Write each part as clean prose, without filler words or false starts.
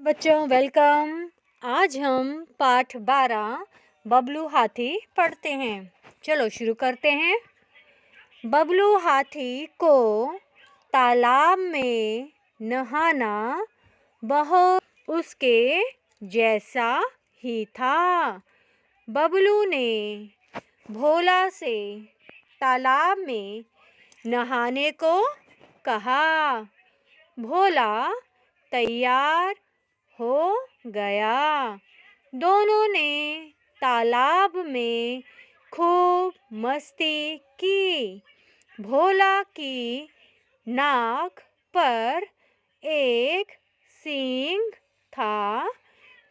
बच्चों वेलकम। आज हम पाठ 12 बबलू हाथी पढ़ते हैं। चलो शुरू करते हैं। बबलू हाथी को तालाब में नहाना बहुत उसके जैसा ही था। बबलू ने भोला से तालाब में नहाने को कहा। भोला तैयार हो गया। दोनों ने तालाब में खूब मस्ती की। भोला की नाक पर एक सींग था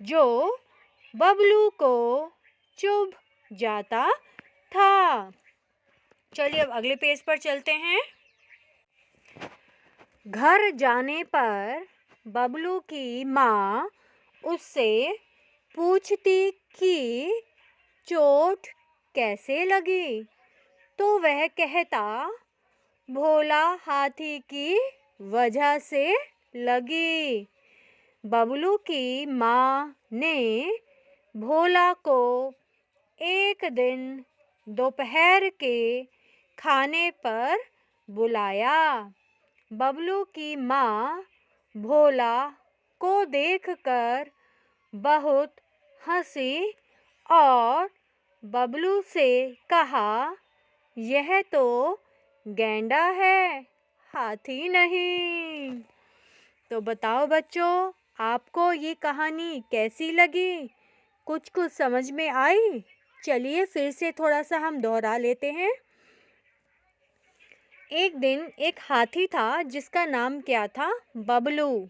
जो बबलू को चुभ जाता था। चलिए अब अगले पेज पर चलते हैं। घर जाने पर बबलू की माँ उससे पूछती कि चोट कैसे लगी, तो वह कहता भोला हाथी की वजह से लगी। बबलू की माँ ने भोला को एक दिन दोपहर के खाने पर बुलाया। बबलू की माँ भोला को देखकर बहुत हंसी और बबलू से कहा, यह तो गैंडा है, हाथी नहीं। तो बताओ बच्चों, आपको ये कहानी कैसी लगी? कुछ समझ में आई? चलिए फिर से थोड़ा सा हम दोहरा लेते हैं। एक दिन एक हाथी था जिसका नाम क्या था? बबलू।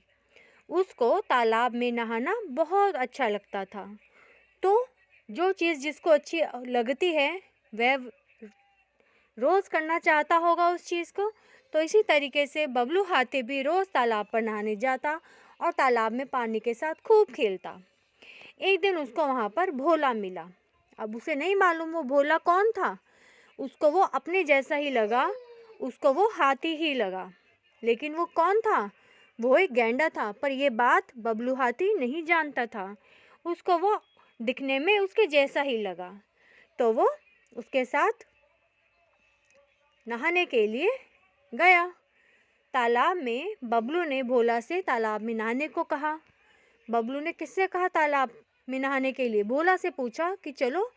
उसको तालाब में नहाना बहुत अच्छा लगता था। तो जो चीज़ जिसको अच्छी लगती है वह रोज़ करना चाहता होगा उस चीज़ को। तो इसी तरीके से बबलू हाथी भी रोज़ तालाब पर नहाने जाता और तालाब में पानी के साथ खूब खेलता। एक दिन उसको वहाँ पर भोला मिला। अब उसे नहीं मालूम वो भोला कौन था। उसको वो अपने जैसा ही लगा, उसको वो हाथी ही लगा, लेकिन वो कौन था? वो एक गैंडा था। पर ये बात बबलू हाथी नहीं जानता था। उसको वो दिखने में उसके जैसा ही लगा, तो वो उसके साथ नहाने के लिए गया। तालाब में बबलू ने भोला से तालाब में नहाने को कहा। बबलू ने किससे कहा तालाब में नहाने के लिए? भोला से पूछा कि चलो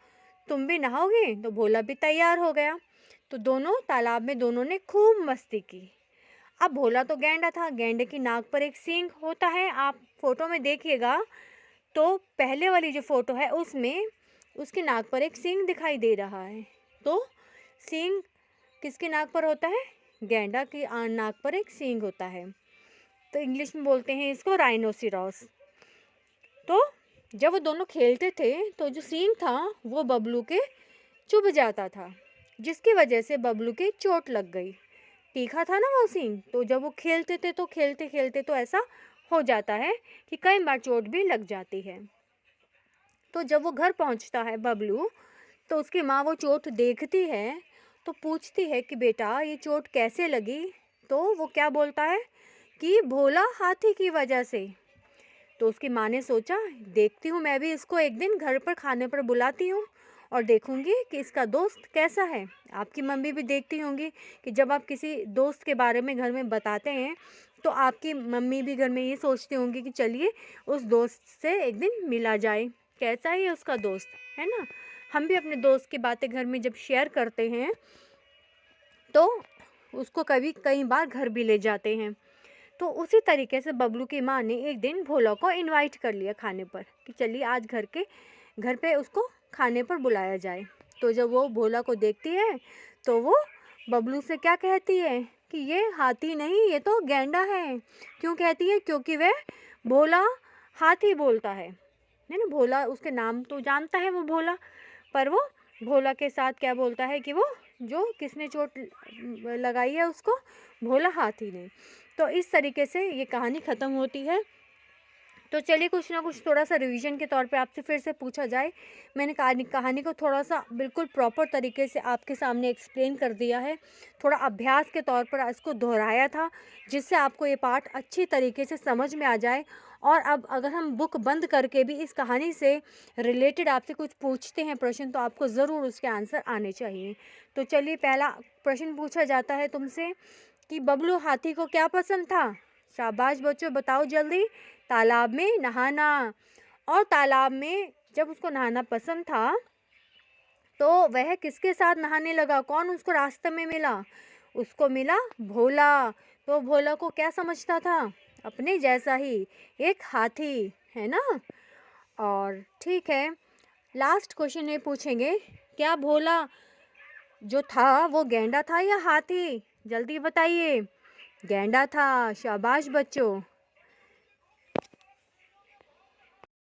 तुम भी नहाओगे? तो भोला भी तैयार हो गया। तो दोनों तालाब में दोनों ने खूब मस्ती की। अब भोला तो गैंडा था, गैंडे की नाक पर एक सींग होता है। आप फोटो में देखिएगा तो पहले वाली जो फोटो है उसमें उसकी नाक पर एक सींग दिखाई दे रहा है। तो सींग किसकी नाक पर होता है? गैंडा की नाक पर एक सींग होता है। तो इंग्लिश में बोलते हैं इसको राइनोसिरॉस। तो जब वो दोनों खेलते थे तो जो सींग था वो बबलू के चुभ जाता था, जिसकी वजह से बबलू के चोट लग गई। तीखा था ना वो सींग। तो जब वो खेलते थे तो खेलते खेलते तो ऐसा हो जाता है कि कई बार चोट भी लग जाती है। तो जब वो घर पहुंचता है बबलू, तो उसकी माँ वो चोट देखती है तो पूछती है कि बेटा ये चोट कैसे लगी? तो वो क्या बोलता है कि भोला हाथी की वजह से। तो उसकी माँ ने सोचा देखती हूँ मैं भी इसको एक दिन घर पर खाने पर बुलाती हूँ और देखूंगी कि इसका दोस्त कैसा है। आपकी मम्मी भी देखती होंगी कि जब आप किसी दोस्त के बारे में घर में बताते हैं तो आपकी मम्मी भी घर में ये सोचती होंगी कि चलिए उस दोस्त से एक दिन मिला जाए, कैसा है उसका दोस्त, है ना। हम भी अपने दोस्त की बातें घर में जब शेयर करते हैं तो उसको कई बार घर भी ले जाते हैं। तो उसी तरीके से बबलू की माँ ने एक दिन भोला को इनवाइट कर लिया खाने पर कि चलिए आज घर पे उसको खाने पर बुलाया जाए। तो जब वो भोला को देखती है तो वो बबलू से क्या कहती है कि ये हाथी नहीं, ये तो गैंडा है। क्यों कहती है? क्योंकि वह भोला हाथी बोलता है ना। भोला उसके नाम तो जानता है वो भोला, पर वो भोला के साथ क्या बोलता है कि वो जो किसने चोट लगाई है उसको? भोला हाथी ने। तो इस तरीके से ये कहानी ख़त्म होती है। तो चलिए कुछ ना कुछ थोड़ा सा रिवीजन के तौर पे आपसे फिर से पूछा जाए। मैंने कहानी को थोड़ा सा बिल्कुल प्रॉपर तरीके से आपके सामने एक्सप्लेन कर दिया है। थोड़ा अभ्यास के तौर पर इसको दोहराया था जिससे आपको ये पाठ अच्छी तरीके से समझ में आ जाए और अब अगर हम बुक बंद करके भी इस कहानी से रिलेटेड आपसे कुछ पूछते हैं प्रश्न, तो आपको ज़रूर उसके आंसर आने चाहिए। तो चलिए, पहला प्रश्न पूछा जाता है तुमसे कि बबलू हाथी को क्या पसंद था? शाबाश बच्चों, बताओ जल्दी। तालाब में नहाना। और तालाब में जब उसको नहाना पसंद था तो वह किसके साथ नहाने लगा? कौन उसको रास्ते में मिला? उसको मिला भोला। तो भोला को क्या समझता था? अपने जैसा ही, एक हाथी, है ना। और ठीक है, लास्ट क्वेश्चन ये पूछेंगे, क्या भोला जो था वो गैंडा था या हाथी? जल्दी बताइए। गैंडा था। शाबाश बच्चों।